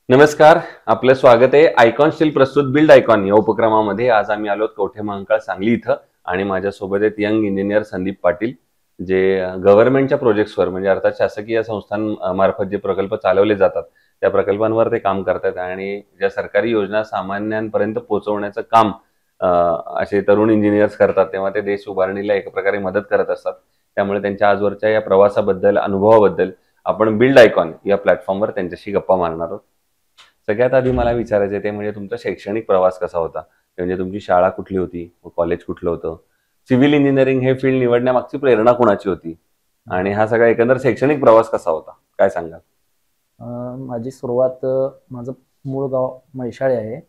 नमस्कार, आपलं स्वागत आहे. आयकॉन स्टील प्रस्तुत बिल्ड आयकॉन या उपक्रमामध्ये. आज आम्ही आलोत कवठे महांकाळ सांगली इथं आणि माझ्यासोबत आहेत यंग इंजिनियर संदीप पाटील, जे गव्हर्नमेंटच्या प्रोजेक्ट्सवर म्हणजे अर्थात शासकीय संस्थांमार्फत जे प्रकल्प चालवले जातात त्या प्रकल्पांवर ते काम करतात आणि ज्या सरकारी योजना सामान्यांपर्यंत पोहोचवण्याचं काम असे तरुण इंजिनियर्स करतात, तेव्हा ते देश उभारणीला एक प्रकारे मदत करत असतात. त्यामुळे त्यांच्या आजवरच्या या प्रवासाबद्दल, अनुभवाबद्दल आपण बिल्ड आयकॉन या प्लॅटफॉर्मवर त्यांच्याशी गप्पा मारणार आहोत. सगळ्यात आधी मला विचारायचं ते म्हणजे तुमचा शैक्षणिक प्रवास कसा होता? म्हणजे तुमची शाळा कुठली होती? कॉलेज कुठलं होतं? सिव्हिल इंजिनिअरिंग हे फील्ड निवडण्यामागची प्रेरणा कुणाची होती? आणि हा सगळा एकंदर शैक्षणिक प्रवास कसा होता? काय सांगाल? माझी सुरुवात माझं मूळ गाव म्हैसाळे आहे.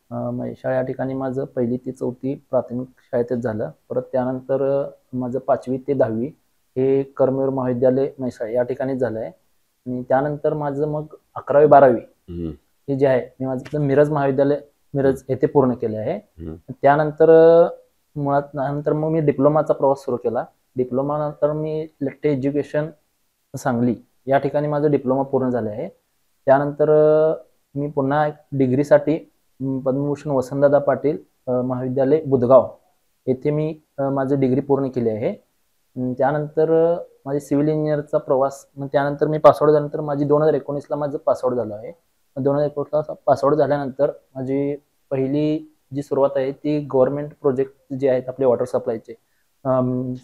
म्हैसाळे या ठिकाणी माझं 1ली ते 4थी प्राथमिक शाळेतच झालं. परत त्यानंतर माझं 5वी ते 10वी हे कर्मवीर महाविद्यालय म्हैसाळे या ठिकाणीच झालं आहे. आणि त्यानंतर माझं मग 11वी-12वी हे जे आहे मी माझं मिरज महाविद्यालय मिरज येथे पूर्ण केले आहे. त्यानंतर नंतर मग मी डिप्लोमाचा प्रवास सुरू केला. डिप्लोमा नंतर मी लट्टे एज्युकेशन सांगली या ठिकाणी माझं डिप्लोमा पूर्ण झाले आहे. त्यानंतर मी पुन्हा डिग्रीसाठी पद्मभूषण वसंतदादा पाटील महाविद्यालय बुधगाव येथे मी माझी डिग्री पूर्ण केली आहे. त्यानंतर माझे सिव्हिल इंजिनिअरचा प्रवास, मग त्यानंतर मी पासआउट झाल्यानंतर माझी 2019ला माझं पासआउट झालं आहे. 2019ला पासआउट झाल्यानंतर माझी पहिली जी सुरुवात आहे ती गव्हर्नमेंट प्रोजेक्ट जे आहेत आपले वॉटर सप्लायचे,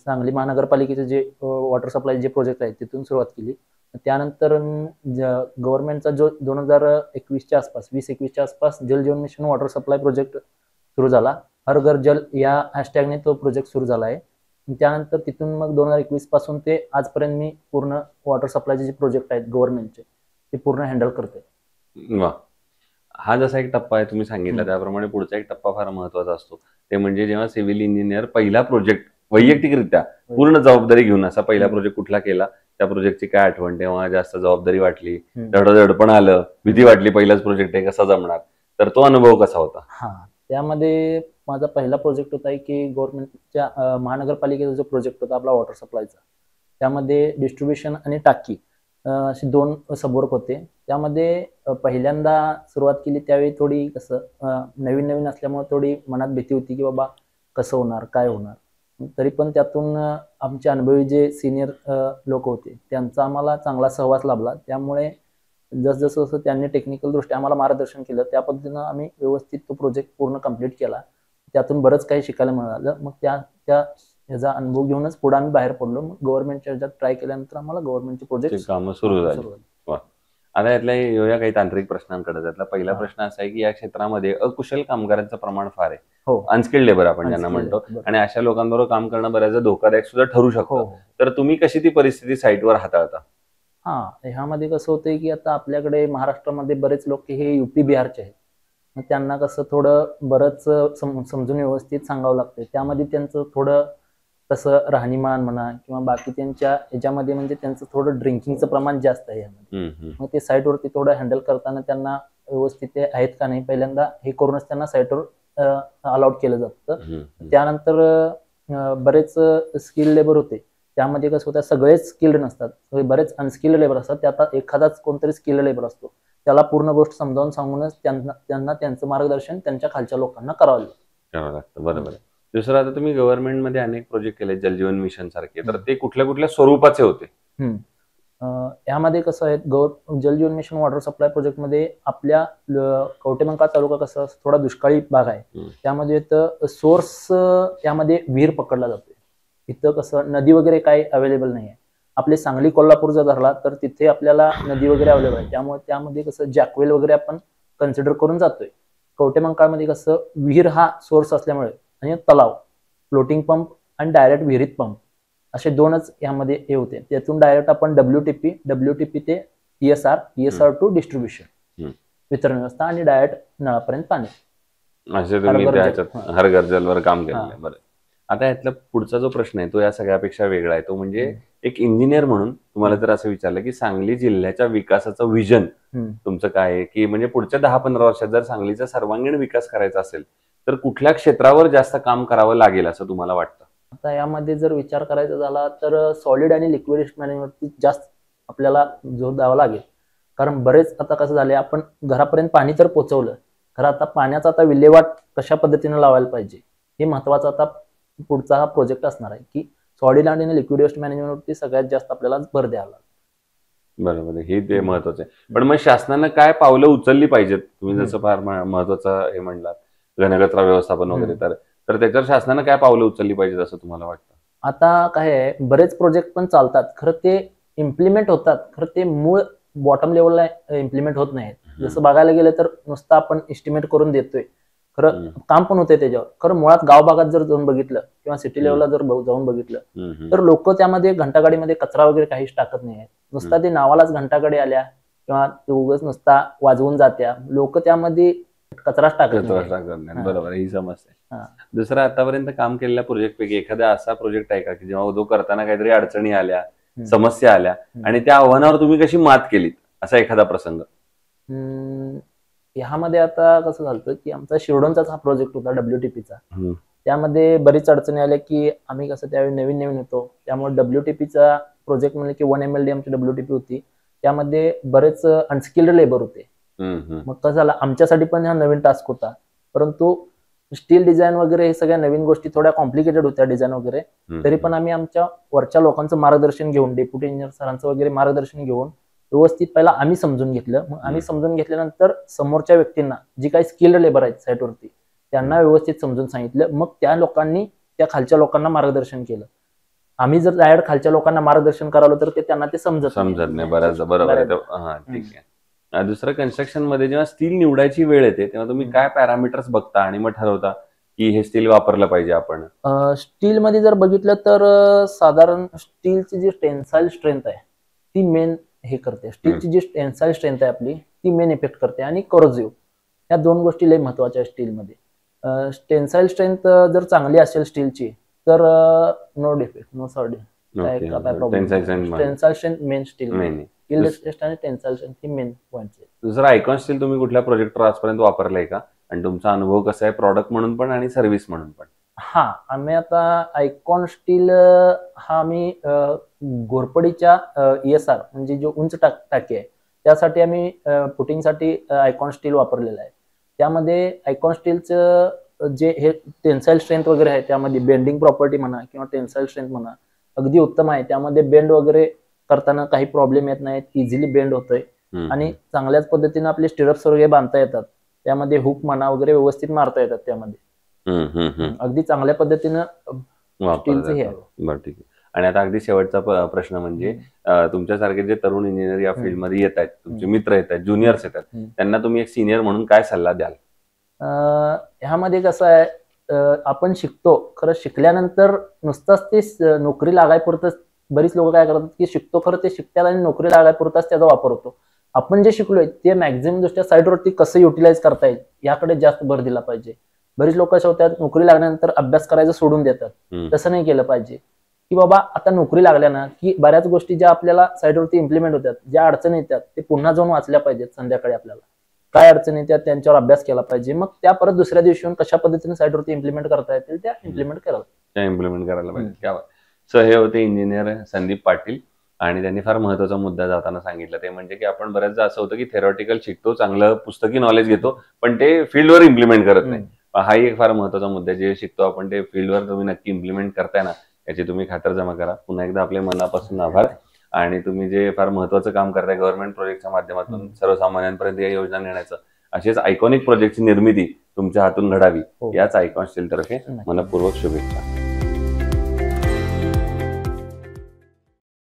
सांगली महानगरपालिकेचे जे वॉटर सप्लाय जे प्रोजेक्ट आहेत तिथून सुरुवात केली. त्यानंतर गव्हर्नमेंटचा जो 2021च्या आसपास 2021च्या आसपास जल जीवन मिशन वॉटर सप्लाय प्रोजेक्ट सुरू झाला. हर घर जल या हॅशटॅगने तो प्रोजेक्ट सुरू झाला आहे. त्यानंतर तिथून मग 2021 पासून ते आजपर्यंत मी पूर्ण वॉटर सप्लायचे जे प्रोजेक्ट आहेत गव्हर्नमेंटचे ते पूर्ण हँडल करते. वा, हा जसा एक टप्पा आहे तुम्ही सांगितला त्याप्रमाणे पुढचा एक टप्पा फार महत्वाचा असतो. ते म्हणजे जेव्हा सिव्हिल इंजिनियर पहिला प्रोजेक्ट वैयक्तिकरित्या पूर्ण जबाबदारी घेऊन असा पहिला प्रोजेक्ट कुठला केला, त्या प्रोजेक्टची काय आठवण, तेव्हा जास्त जबाबदारी वाटली, दडपण आलं, भीती वाटली, पहिलाच प्रोजेक्ट आहे कसा जमणार, तर तो अनुभव कसा होता? त्यामध्ये माझा पहिला प्रोजेक्ट होता की गव्हर्नमेंटच्या महानगरपालिकेचा जो प्रोजेक्ट होता आपला वॉटर सप्लायचा, त्यामध्ये डिस्ट्रीब्युशन आणि टाकी असे 2 सबवर्क होते. त्यामध्ये पहिल्यांदा सुरुवात केली त्यावेळी थोडी नवीन नवीन असल्यामुळे थोडी मनात भीती होती की बाबा कसं होणार, काय होणार. तरी पण त्यातून आमचे अनुभवी जे सिनियर लोक होते त्यांचा आम्हाला चांगला सहवास लाभला. त्यामुळे जसं त्यांनी टेक्निकल दृष्ट्या आम्हाला मार्गदर्शन केलं त्या पद्धतीनं आम्ही व्यवस्थित तो प्रोजेक्ट पूर्ण कंप्लीट केला. त्यातून बरंच काही शिकायला मिळालं. मग ह्याचा अनुभव घेऊनच पुढे आम्ही बाहेर पडलो. मग गव्हर्नमेंटच्या ह्याच्यात ट्राय केल्यानंतर आम्हाला गव्हर्नमेंटचे प्रोजेक्ट कामं सुरू झाली. आता यातल्या येऊया काही तांत्रिक प्रश्नांकडे. त्यातला पहिला प्रश्न असा आहे की या क्षेत्रामध्ये अकुशल कामगारांचं प्रमाण फार आहे. अनस्किल्ड लेबर आपण ज्यांना म्हणतो, आणि अशा लोकांबरोबर काम करणं बऱ्याचदा धोकादायक सुद्धा ठरू शकतं. तर तुम्ही कशी ती परिस्थिती साईटवर हाताळता? ह्यामध्ये कसं होतंय की आता आपल्याकडे महाराष्ट्रामध्ये बरेच लोक हे युपी बिहारचे आहेत. मग त्यांना कसं थोडं बरंच समजून व्यवस्थित सांगावं लागतं. त्यामध्ये त्यांचं थोडं तसं राहणीमान म्हणा किंवा बाकी त्यांच्या ह्याच्यामध्ये म्हणजे त्यांचं थोडं ड्रिंकिंगचं प्रमाण जास्त आहे यामध्ये. मग ते साईटवरती थोडं हँडल करताना त्यांना व्यवस्थित ते आहेत का नाही पहिल्यांदा हे करूनच त्यांना साईटवर अलाउड केलं जातं. त्यानंतर बरेच स्किल्ड लेबर होते. त्यामध्ये कसं होतं सगळेच स्किल्ड नसतात, बरेच अनस्किल्ड लेबर असतात. त्यात एखादाच कोणतरी स्किल्ड लेबर असतो, त्याला पूर्ण गोष्ट समजावून सांगूनच त्यांना त्यांचं मार्गदर्शन त्यांच्या खालच्या लोकांना करावं लागतं. बरोबर. दुसरं, आता तुम्ही गव्हर्नमेंटमध्ये अनेक प्रोजेक्ट केले जलजीवन मिशन सारखे, तर ते कुठल्या कुठल्या स्वरूपाचे होते? यामध्ये कसं आहे जलजीवन मिशन वॉटर सप्लाय प्रोजेक्टमध्ये आपल्या कवठे महांकाळ तालुका कसं थोडा दुष्काळी भाग आहे. त्यामध्ये सोर्स त्यामध्ये विहीर पकडला जातोय. इथं कसं नदी वगैरे काही अवेलेबल नाही आहे. आपले सांगली कोल्हापूर जर धरला तर तिथे आपल्याला नदी वगैरे अवेलेबल आहे. त्यामुळे त्यामध्ये कसं जॅकवेल वगैरे आपण कन्सिडर करून जातोय. कवठे महांकाळमध्ये कसं विहीर हा सोर्स असल्यामुळे आणि तलाव, फ्लोटिंग पंप आणि डायरेक्ट विहिरीत पंप असे 2च यामध्ये हे होते. त्यातून डायरेक्ट आपण डब्ल्यूटीपी ते ESR टू डिस्ट्रीब्युशन वितरण व्यवस्था आणि डायरेक्ट नळापर्यंत पाणी हर घर जलवर काम केलं. बरं, आता यातला पुढचा जो प्रश्न आहे तो या सगळ्यापेक्षा वेगळा आहे. तो म्हणजे एक इंजिनियर म्हणून तुम्हाला जर असं विचारलं की सांगली जिल्ह्याच्या विकासाचं विजन तुमचं काय आहे, की म्हणजे पुढच्या 10-15 वर्षात जर सांगलीचा सर्वांगीण विकास करायचा असेल तर कुठल्या क्षेत्रावर जास्त काम करावं लागेल असं तुम्हाला वाटतं? आता यामध्ये जर विचार करायचा झाला तर सॉलिड आणि लिक्विड वेस्ट मॅनेजमेंटवरती जास्त आपल्याला जोर द्यावा लागेल. कारण बरेच आता कसं झालंय, आपण घरापर्यंत पाणी तर पोहोचवलं, खरं आता पाण्याचा आता विल्हेवाट कशा पद्धतीने लावायला पाहिजे हे महत्वाचा आता पुढचा हा प्रोजेक्ट असणार आहे, की सॉलिड आणि लिक्विड वेस्ट मॅनेजमेंटवरती सगळ्यात जास्त आपल्याला भर द्यावा लागेल. बरोबर, हे ते महत्वाचं आहे. पण मग शासनानं काय पावलं उचलली पाहिजेत? तुम्ही जसं फार महत्वाचं हे म्हणलात, घनकचरा व्यवस्थापन वगैरे, तर त्याच्यावर शासनानं काय पावलं उचलली पाहिजेत असं तुम्हाला वाटतं? आता काय आहे, बरेच प्रोजेक्ट पण चालतात, खरं ते इम्प्लिमेंट होतात, खरं ते मूळ बॉटम लेवलला इम्प्लिमेंट होत नाहीत. जसं बघायला गेलं तर नुसतं आपण एस्टिमेट करून देतोय, खरं काम पण होतंय त्याच्यावर. खरं मुळात गाव भागात जर जाऊन बघितलं किंवा सिटी लेवलला जर जाऊन बघितलं तर लोक त्यामध्ये घंटागाडीमध्ये कचरा वगैरे काहीच टाकत नाही आहेत. नुसता ते नावालाच घंटागाडी आल्या किंवा ते उगाच नुसता वाजवून जात्या, लोक त्यामध्ये कचराच टाकत नाही. बरोबर, ही समस्या. दुसरा आतापर्यंत काम केलेल्या प्रोजेक्ट पैकी एखादा असा प्रोजेक्ट आहे का की जेव्हा जो करताना काहीतरी अडचणी आल्या, समस्या आल्या आणि त्या आव्हानावर तुम्ही कशी मात केलीत, असा एखादा प्रसंग? ह्यामध्ये आता कसं झालं की आमचा शिरडोनचाच हा प्रोजेक्ट होता WTPचा. त्यामध्ये बरीच अडचणी आल्या की आम्ही कसं त्यावेळी नवीन नवीन होतो, त्यामुळे WTPचा प्रोजेक्ट म्हणजे की 1 MLD आमची WTP होती, त्यामध्ये बरेच अनस्किल्ड लेबर होते. मग कसं झालं, आमच्यासाठी पण हा नवीन टास्क होता, परंतु स्टील डिझाईन वगैरे हे सगळ्या नवीन गोष्टी थोड्या कॉम्प्लिकेटेड होत्या डिझाईन वगैरे. तरी पण आम्ही आमच्या वरच्या लोकांचं मार्गदर्शन घेऊन, डेप्युटी इंजिनियर सरांचं वगैरे मार्गदर्शन घेऊन व्यवस्थित पहिला आम्ही समजून घेतलं. मग आम्ही समजून घेतल्यानंतर समोरच्या व्यक्तींना, जी काही स्किल्ड लेबर आहेत साईटवरती, त्यांना व्यवस्थित समजून सांगितलं. मग त्या लोकांनी त्या खालच्या लोकांना मार्गदर्शन केलं. आम्ही जर डायरेक्ट खालच्या लोकांना मार्गदर्शन करालो तर ते त्यांना ते समजत नाही. बरोबर. ठीक आहे. दुसरं, कन्स्ट्रक्शन मध्ये जेव्हा स्टील निवडायची वेळ येते तेव्हा तुम्ही काय पॅरामीटर्स बघता आणि मग ठरवता की हे स्टील वापरलं पाहिजे आपण? स्टील मध्ये जर बघितलं तर साधारण स्टीलची जी टेन्साईल स्ट्रेंथ आहे ती मेन हे करते. स्टीलची जी टेन्साईल स्ट्रेंथ आहे आपली ती मेन इफेक्ट करते, आणि करोजिव्ह, या दोन गोष्टी लय महत्वाच्या आहेत स्टीलमध्ये. टेन्साईल स्ट्रेंथ जर चांगली असेल स्टीलची तर no defect, no sorting, tensile strength main steel, आणि टेन्साईल स्ट्रेंथ ही मेन पॉइंट आहे. दुसरा, आयकॉन स्टील तुम्ही कुठल्या प्रोजेक्टवर आजपर्यंत वापरलंय का, आणि तुमचा अनुभव कसा आहे प्रॉडक्ट म्हणून पण आणि सर्व्हिस म्हणून पण? हा, आम्ही आता आयकॉन स्टील हा आम्ही घोरपडीच्या ESR म्हणजे जो उंच टाकी आहे त्यासाठी आम्ही फुटिंगसाठी आयकॉन स्टील वापरलेलं आहे. त्यामध्ये आयकॉन स्टीलचं जे हे टेन्साईल स्ट्रेंथ वगैरे आहे, त्यामध्ये बेंडिंग प्रॉपर्टी म्हणा किंवा टेन्साईल स्ट्रेंथ म्हणा अगदी उत्तम आहे. त्यामध्ये बेंड वगैरे करताना काही प्रॉब्लेम येत नाहीत, इझिली बेंड होतोय, आणि चांगल्याच पद्धतीने आपले स्टिरप्स वगैरे बांधता येतात. त्यामध्ये हुक म्हणा वगैरे व्यवस्थित मारता येतात. त्यामध्ये अगदी चांगल्या पद्धतीनं स्टीलचं हे आहे. बरं, ठीक आहे. आणि आता अगदी शेवटचा प्रश्न म्हणजे, तुमच्यासारखे जे तरुण इंजिनियर या फील्डमध्ये येत आहेत, तुमचे मित्र येत आहेत, ज्युनियर्स येतात, त्यांना तुम्ही एक सिनियर म्हणून काय सल्ला द्याल? ह्यामध्ये कसं आहे, आपण शिकतो, खरं शिकल्यानंतर नुसतंच ते नोकरी लागायपुरतच बरीच लोक काय करतात की शिकतो, खरं ते शिकतात आणि नोकरी लागायपुरताच त्याचा वापर होतो. आपण जे शिकलोय ते मॅक्झिमम दृष्ट्या साईटवरती कसं युटिलाइज करता येईल याकडे जास्त भर दिला पाहिजे. बरीच लोक अशा होतात नोकरी लागल्यानंतर अभ्यास करायचं सोडून देतात. तसं नाही केलं पाहिजे, की बाबा आता नोकरी लागल्या ना की बऱ्याच गोष्टी ज्या आपल्याला साईटवरती इम्प्लिमेंट होतात, ज्या अडचणी येतात ते पुन्हा जाऊन वाचल्या पाहिजेत. संध्याकाळी आपल्याला काय अडचणी येतात त्यांच्यावर अभ्यास केला पाहिजे. मग त्या परत दुसऱ्या दिवशी येऊन कशा पद्धतीने साईटवरती इम्प्लिमेंट करता येतील त्या इम्प्लिमेंट करायला पाहिजे. सो हे होते इंजिनियर संदीप पाटील, आणि त्यांनी फार महत्वाचा मुद्दा जाताना सांगितलं, ते म्हणजे की आपण बऱ्याचदा असं होतं की थेरॉटिकल शिकतो, चांगलं पुस्तकी नॉलेज घेतो, पण ते फील्डवर इम्प्लिमेंट करत नाही. हा एक फार महत्वाचा मुद्दा, जे शिकतो आपण ते फील्डवर तुम्ही नक्की इम्प्लिमेंट करताय ना याची तुम्ही खातरजमा करा. पुन्हा एकदा आपले मनापासून आभार, आणि तुम्ही जे फार महत्वाचं काम करताय गव्हर्नमेंट प्रोजेक्टच्या माध्यमातून सर्वसामान्यांपर्यंत या योजना नेण्याचं, असेच आयकॉनिक प्रोजेक्टची निर्मिती तुमच्या हातून घडावी, याच आयकॉन स्टील तर्फे मनपूर्वक शुभेच्छा.